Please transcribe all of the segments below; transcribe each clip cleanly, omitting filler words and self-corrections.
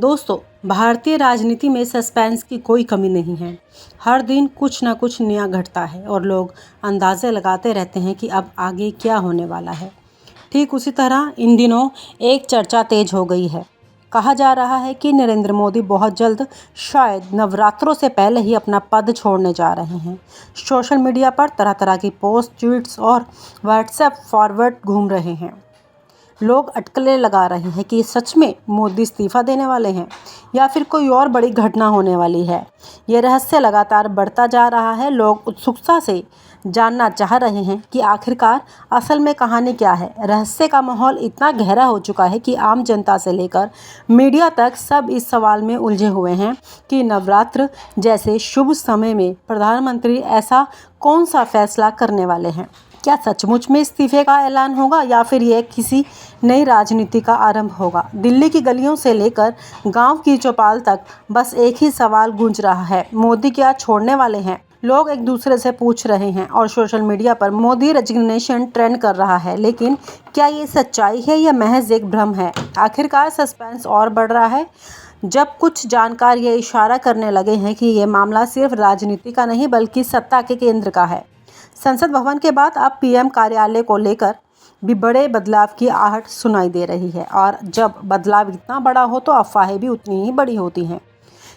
दोस्तों, भारतीय राजनीति में सस्पेंस की कोई कमी नहीं है। हर दिन कुछ ना कुछ नया घटता है और लोग अंदाजे लगाते रहते हैं कि अब आगे क्या होने वाला है। ठीक उसी तरह इन दिनों एक चर्चा तेज हो गई है। कहा जा रहा है कि नरेंद्र मोदी बहुत जल्द, शायद नवरात्रों से पहले ही अपना पद छोड़ने जा रहे हैं। सोशल मीडिया पर तरह तरह की पोस्ट, ट्वीट्स और व्हाट्सएप फॉरवर्ड घूम रहे हैं। लोग अटकलें लगा रहे हैं कि सच में मोदी इस्तीफा देने वाले हैं या फिर कोई और बड़ी घटना होने वाली है। ये रहस्य लगातार बढ़ता जा रहा है। लोग उत्सुकता से जानना चाह रहे हैं कि आखिरकार असल में कहानी क्या है। रहस्य का माहौल इतना गहरा हो चुका है कि आम जनता से लेकर मीडिया तक सब इस सवाल में उलझे हुए हैं कि नवरात्र जैसे शुभ समय में प्रधानमंत्री ऐसा कौन सा फैसला करने वाले हैं। क्या सचमुच में इस्तीफे का ऐलान होगा या फिर यह किसी नई राजनीति का आरंभ होगा। दिल्ली की गलियों से लेकर गांव की चौपाल तक बस एक ही सवाल गूंज रहा है, मोदी क्या छोड़ने वाले हैं। लोग एक दूसरे से पूछ रहे हैं और सोशल मीडिया पर मोदी रेजिग्नेशन ट्रेंड कर रहा है। लेकिन क्या ये सच्चाई है या महज एक भ्रम है। आखिरकार सस्पेंस और बढ़ रहा है जब कुछ जानकार ये इशारा करने लगे हैं कि ये मामला सिर्फ राजनीति का नहीं बल्कि सत्ता के केंद्र का है। संसद भवन के बाद अब पीएम कार्यालय को लेकर भी बड़े बदलाव की आहट सुनाई दे रही है और जब बदलाव इतना बड़ा हो तो अफवाहें भी उतनी ही बड़ी होती हैं।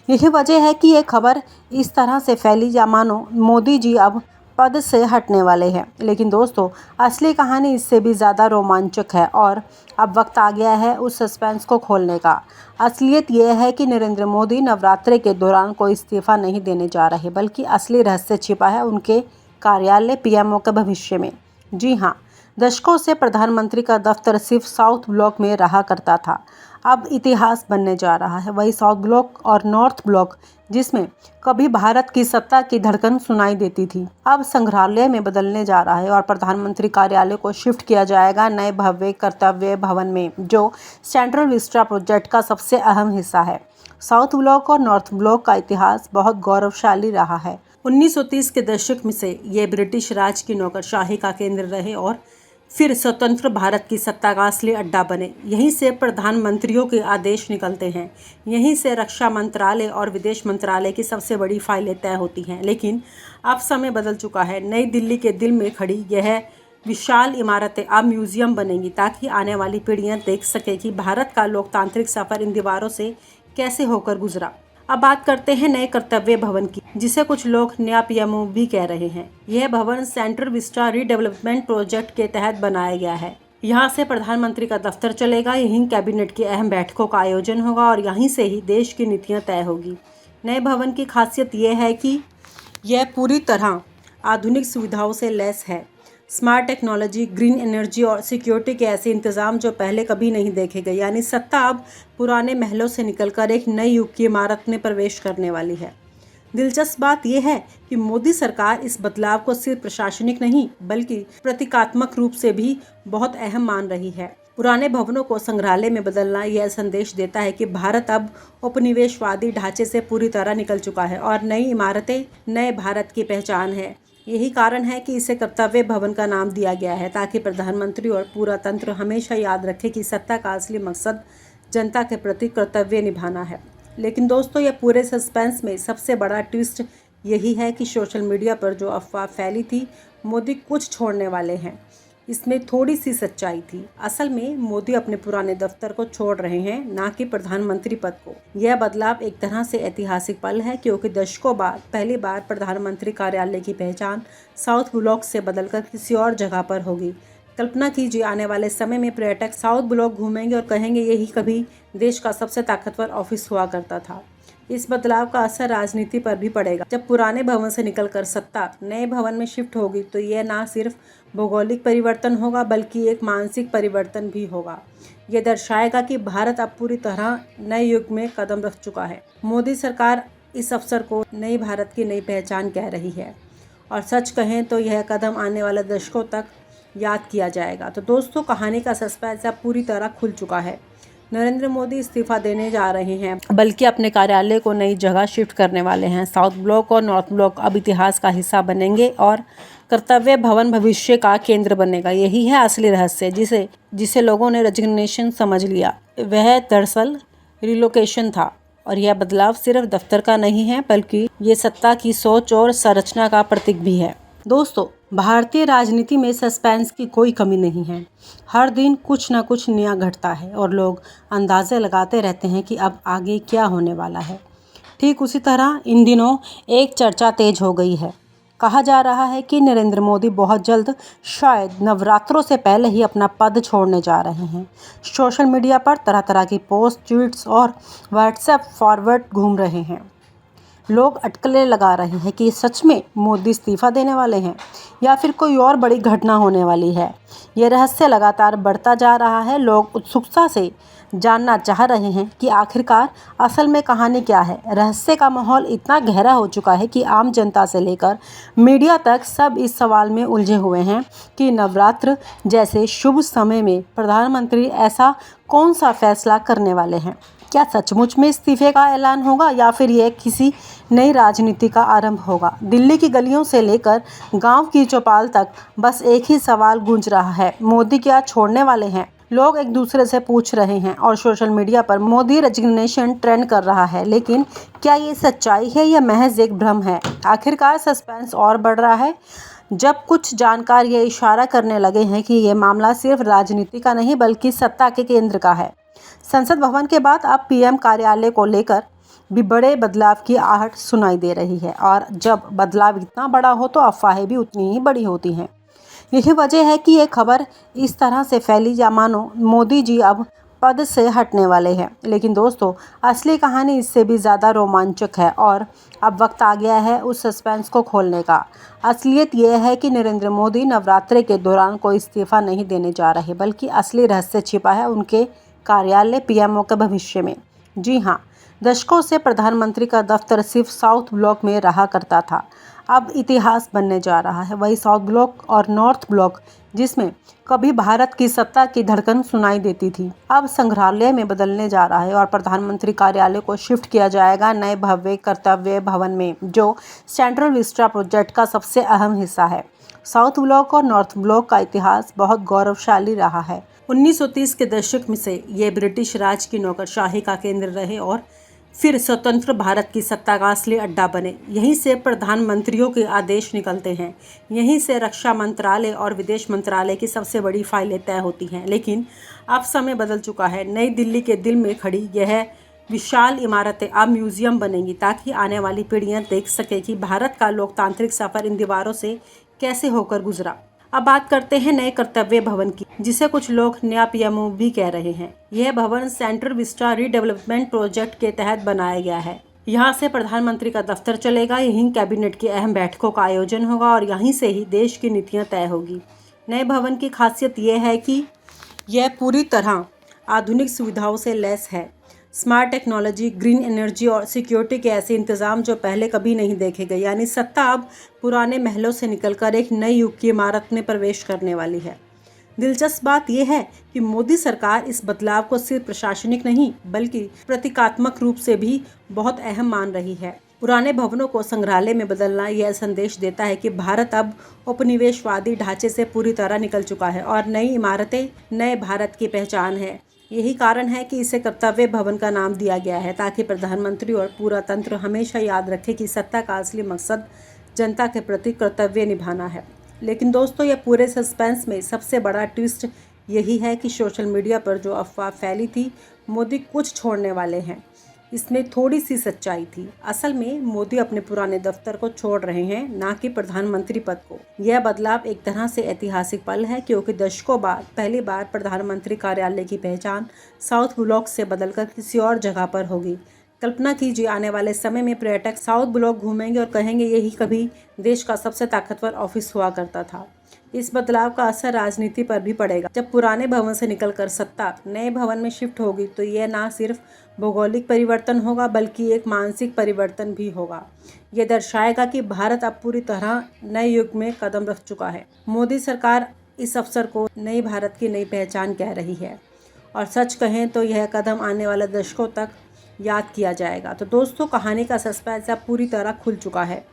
यही वजह है कि ये खबर इस तरह से फैली या मानो मोदी जी अब पद से हटने वाले हैं। लेकिन दोस्तों, असली कहानी इससे भी ज़्यादा रोमांचक है और अब वक्त आ गया है उस सस्पेंस को खोलने का। असलियत यह है कि नरेंद्र मोदी नवरात्रि के दौरान कोई इस्तीफा नहीं देने जा रहे, बल्कि असली रहस्य छिपा है उनके कार्यालय पीएमओ के भविष्य में। जी हाँ, दशकों से प्रधानमंत्री का दफ्तर सिर्फ साउथ ब्लॉक में रहा करता था, अब इतिहास बनने जा रहा है। वही साउथ ब्लॉक और नॉर्थ ब्लॉक जिसमें कभी भारत की सत्ता की धड़कन सुनाई देती थी, अब संग्रहालय में बदलने जा रहा है और प्रधानमंत्री कार्यालय को शिफ्ट किया जाएगा नए भव्य कर्तव्य भवन में, जो सेंट्रल विस्टा प्रोजेक्ट का सबसे अहम हिस्सा है। साउथ ब्लॉक और नॉर्थ ब्लॉक का इतिहास बहुत गौरवशाली रहा है। 1930 के दशक में से ये ब्रिटिश राज की नौकरशाही का केंद्र रहे और फिर स्वतंत्र भारत की सत्ता का असली अड्डा बने। यहीं से प्रधानमंत्रियों के आदेश निकलते हैं, यहीं से रक्षा मंत्रालय और विदेश मंत्रालय की सबसे बड़ी फाइलें तय होती हैं। लेकिन अब समय बदल चुका है। नई दिल्ली के दिल में खड़ी यह विशाल इमारतें अब म्यूजियम बनेंगी ताकि आने वाली पीढ़ियां देख सके कि भारत का लोकतांत्रिक सफर इन दीवारों से कैसे होकर गुजरा। अब बात करते हैं नए कर्तव्य भवन की, जिसे कुछ लोग नया पीएमओ भी कह रहे हैं। यह भवन सेंट्रल विस्टा रीडेवलपमेंट प्रोजेक्ट के तहत बनाया गया है। यहाँ से प्रधानमंत्री का दफ्तर चलेगा, यहीं कैबिनेट की अहम बैठकों का आयोजन होगा और यहीं से ही देश की नीतियाँ तय होगी। नए भवन की खासियत यह है कि यह पूरी तरह आधुनिक सुविधाओं से लैस है। स्मार्ट टेक्नोलॉजी, ग्रीन एनर्जी और सिक्योरिटी के ऐसे इंतजाम जो पहले कभी नहीं देखे गए। यानी सत्ता अब पुराने महलों से निकलकर एक नई युग की इमारत में प्रवेश करने वाली है। दिलचस्प बात यह है कि मोदी सरकार इस बदलाव को सिर्फ प्रशासनिक नहीं बल्कि प्रतीकात्मक रूप से भी बहुत अहम मान रही है। पुराने भवनों को संग्रहालय में बदलना यह संदेश देता है कि भारत अब उपनिवेशवादी ढांचे से पूरी तरह निकल चुका है और नई इमारतें नए भारत की पहचान है। यही कारण है कि इसे कर्तव्य भवन का नाम दिया गया है, ताकि प्रधानमंत्री और पूरा तंत्र हमेशा याद रखे कि सत्ता का असली मकसद जनता के प्रति कर्तव्य निभाना है। लेकिन दोस्तों, यह पूरे सस्पेंस में सबसे बड़ा ट्विस्ट यही है कि सोशल मीडिया पर जो अफवाह फैली थी मोदी कुछ छोड़ने वाले हैं, इसमें थोड़ी सी सच्चाई थी। असल में मोदी अपने पुराने दफ्तर को छोड़ रहे हैं, ना कि प्रधानमंत्री पद को। यह बदलाव एक तरह से ऐतिहासिक पल है, क्योंकि दशकों बाद पहली बार प्रधानमंत्री कार्यालय की पहचान साउथ ब्लॉक से बदलकर किसी और जगह पर होगी। कल्पना कीजिए, आने वाले समय में पर्यटक साउथ ब्लॉक घूमेंगे और कहेंगे यही कभी देश का सबसे ताकतवर ऑफिस हुआ करता था। इस बदलाव का असर राजनीति पर भी पड़ेगा। जब पुराने भवन से निकलकर सत्ता नए भवन में शिफ्ट होगी तो यह ना सिर्फ भौगोलिक परिवर्तन होगा बल्कि एक मानसिक परिवर्तन भी होगा। यह दर्शाएगा कि भारत अब पूरी तरह नए युग में कदम रख चुका है। मोदी सरकार इस अवसर को नई भारत की नई पहचान कह रही है और सच कहें तो यह कदम आने वाले दशकों तक याद किया जाएगा। तो दोस्तों, कहानी का सस्पेंस अब पूरी तरह खुल चुका है। नरेंद्र मोदी इस्तीफा देने जा रहे हैं, बल्कि अपने कार्यालय को नई जगह शिफ्ट करने वाले हैं। साउथ ब्लॉक और नॉर्थ ब्लॉक अब इतिहास का हिस्सा बनेंगे और कर्तव्य भवन भविष्य का केंद्र बनेगा। यही है असली रहस्य जिसे लोगों ने रेजिग्नेशन समझ लिया। वह दरअसल रिलोकेशन था और यह बदलाव सिर्फ दफ्तर का नहीं है बल्कि ये सत्ता की सोच और संरचना का प्रतीक भी है। दोस्तों, भारतीय राजनीति में सस्पेंस की कोई कमी नहीं है। हर दिन कुछ ना कुछ नया घटता है और लोग अंदाजे लगाते रहते हैं कि अब आगे क्या होने वाला है। ठीक उसी तरह इन दिनों एक चर्चा तेज हो गई है। कहा जा रहा है कि नरेंद्र मोदी बहुत जल्द, शायद नवरात्रों से पहले ही अपना पद छोड़ने जा रहे हैं। सोशल मीडिया पर तरह तरह की पोस्ट, ट्वीट्स और व्हाट्सएप फॉरवर्ड घूम रहे हैं। लोग अटकलें लगा रहे हैं कि सच में मोदी इस्तीफा देने वाले हैं या फिर कोई और बड़ी घटना होने वाली है। ये रहस्य लगातार बढ़ता जा रहा है। लोग उत्सुकता से जानना चाह रहे हैं कि आखिरकार असल में कहानी क्या है। रहस्य का माहौल इतना गहरा हो चुका है कि आम जनता से लेकर मीडिया तक सब इस सवाल में उलझे हुए हैं कि नवरात्र जैसे शुभ समय में प्रधानमंत्री ऐसा कौन सा फैसला करने वाले हैं। क्या सचमुच में इस्तीफे का ऐलान होगा या फिर यह किसी नई राजनीति का आरंभ होगा। दिल्ली की गलियों से लेकर गांव की चौपाल तक बस एक ही सवाल गूंज रहा है, मोदी क्या छोड़ने वाले हैं। लोग एक दूसरे से पूछ रहे हैं और सोशल मीडिया पर मोदी रेजिग्नेशन ट्रेंड कर रहा है। लेकिन क्या ये सच्चाई है या महज एक भ्रम है। आखिरकार सस्पेंस और बढ़ रहा है जब कुछ जानकार ये इशारा करने लगे हैं कि ये मामला सिर्फ राजनीति का नहीं बल्कि सत्ता के केंद्र का है। संसद भवन के बाद अब पीएम कार्यालय को लेकर भी बड़े बदलाव की आहट सुनाई दे रही है और जब बदलाव इतना बड़ा हो तो अफवाहें भी उतनी ही बड़ी होती हैं। यही वजह है कि ये खबर इस तरह से फैली या मानो मोदी जी अब पद से हटने वाले हैं। लेकिन दोस्तों, असली कहानी इससे भी ज़्यादा रोमांचक है और अब वक्त आ गया है उस सस्पेंस को खोलने का। असलियत यह है कि नरेंद्र मोदी नवरात्रि के दौरान कोई इस्तीफा नहीं देने जा रहे बल्कि असली रहस्य छिपा है उनके कार्यालय पीएमओ के भविष्य में। जी हाँ, दशकों से प्रधानमंत्री का दफ्तर सिर्फ साउथ ब्लॉक में रहा करता था। अब इतिहास बनने जा रहा है वही साउथ ब्लॉक और नॉर्थ ब्लॉक जिसमें कभी भारत की सत्ता की धड़कन सुनाई देती थी, अब संग्रहालय में बदलने जा रहा है और प्रधानमंत्री कार्यालय को शिफ्ट किया जाएगा नए भव्य कर्तव्य भवन में, जो सेंट्रल विस्टा प्रोजेक्ट का सबसे अहम हिस्सा है। साउथ ब्लॉक और नॉर्थ ब्लॉक का इतिहास बहुत गौरवशाली रहा है। 1930 के दशक में से ये ब्रिटिश राज की नौकरशाही का केंद्र रहे और फिर स्वतंत्र भारत की सत्ता का असली अड्डा बने। यहीं से प्रधानमंत्रियों के आदेश निकलते हैं, यहीं से रक्षा मंत्रालय और विदेश मंत्रालय की सबसे बड़ी फाइलें तय होती हैं। लेकिन अब समय बदल चुका है। नई दिल्ली के दिल में खड़ी यह विशाल इमारतें अब म्यूजियम बनेंगी ताकि आने वाली पीढ़ियां देख सके कि भारत का लोकतांत्रिक सफर इन दीवारों से कैसे होकर गुजरा। अब बात करते हैं नए कर्तव्य भवन की, जिसे कुछ लोग नया पीएमओ भी कह रहे हैं। यह भवन सेंट्रल विस्टा रीडेवलपमेंट प्रोजेक्ट के तहत बनाया गया है। यहाँ से प्रधानमंत्री का दफ्तर चलेगा, यहीं कैबिनेट की अहम बैठकों का आयोजन होगा और यहीं से ही देश की नीतियाँ तय होगी। नए भवन की खासियत यह है कि यह पूरी तरह आधुनिक सुविधाओं से लैस है। स्मार्ट टेक्नोलॉजी, ग्रीन एनर्जी और सिक्योरिटी के ऐसे इंतजाम जो पहले कभी नहीं देखे गए। यानी सत्ता अब पुराने महलों से निकलकर एक नए युग की इमारत में प्रवेश करने वाली है। दिलचस्प बात यह है कि मोदी सरकार इस बदलाव को सिर्फ प्रशासनिक नहीं बल्कि प्रतीकात्मक रूप से भी बहुत अहम मान रही है। पुराने भवनों को संग्रहालय में बदलना यह संदेश देता है कि भारत अब उपनिवेशवादी ढांचे से पूरी तरह निकल चुका है और नई इमारतें नए भारत की पहचान है। यही कारण है कि इसे कर्तव्य भवन का नाम दिया गया है, ताकि प्रधानमंत्री और पूरा तंत्र हमेशा याद रखे कि सत्ता का असली मकसद जनता के प्रति कर्तव्य निभाना है। लेकिन दोस्तों, यह पूरे सस्पेंस में सबसे बड़ा ट्विस्ट यही है कि सोशल मीडिया पर जो अफवाह फैली थी मोदी कुछ छोड़ने वाले हैं, इसमें थोड़ी सी सच्चाई थी। असल में मोदी अपने पुराने दफ्तर को छोड़ रहे हैं, ना कि प्रधानमंत्री पद को। यह बदलाव एक तरह से ऐतिहासिक पल है क्योंकि दशकों बाद पहली बार प्रधानमंत्री कार्यालय की पहचान साउथ ब्लॉक से बदलकर किसी और जगह पर होगी। कल्पना कीजिए, आने वाले समय में पर्यटक साउथ ब्लॉक घूमेंगे और कहेंगे यही कभी देश का सबसे ताकतवर ऑफिस हुआ करता था। इस बदलाव का असर राजनीति पर भी पड़ेगा। जब पुराने भवन से निकलकर सत्ता नए भवन में शिफ्ट होगी तो यह ना सिर्फ भौगोलिक परिवर्तन होगा बल्कि एक मानसिक परिवर्तन भी होगा। यह दर्शाएगा कि भारत अब पूरी तरह नए युग में कदम रख चुका है। मोदी सरकार इस अवसर को नई भारत की नई पहचान कह रही है और सच कहें तो यह कदम आने वाले दशकों तक याद किया जाएगा। तो दोस्तों, कहानी का सस्पेंस अब पूरी तरह खुल चुका है।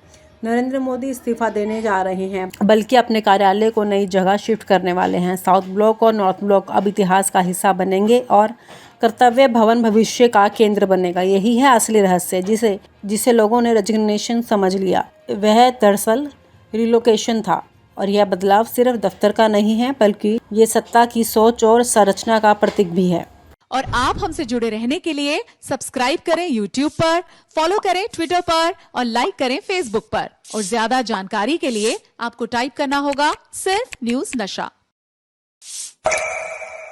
नरेंद्र मोदी इस्तीफा देने जा रहे हैं बल्कि अपने कार्यालय को नई जगह शिफ्ट करने वाले हैं। साउथ ब्लॉक और नॉर्थ ब्लॉक अब इतिहास का हिस्सा बनेंगे और कर्तव्य भवन भविष्य का केंद्र बनेगा। यही है असली रहस्य जिसे लोगों ने रेजिग्नेशन समझ लिया। वह दरअसल रिलोकेशन था और यह बदलाव सिर्फ दफ्तर का नहीं है बल्कि ये सत्ता की सोच और संरचना का प्रतीक भी है। और आप हमसे जुड़े रहने के लिए सब्सक्राइब करें YouTube पर, फॉलो करें Twitter पर और लाइक करें Facebook पर। और ज्यादा जानकारी के लिए आपको टाइप करना होगा सिर्फ न्यूज़ नशा।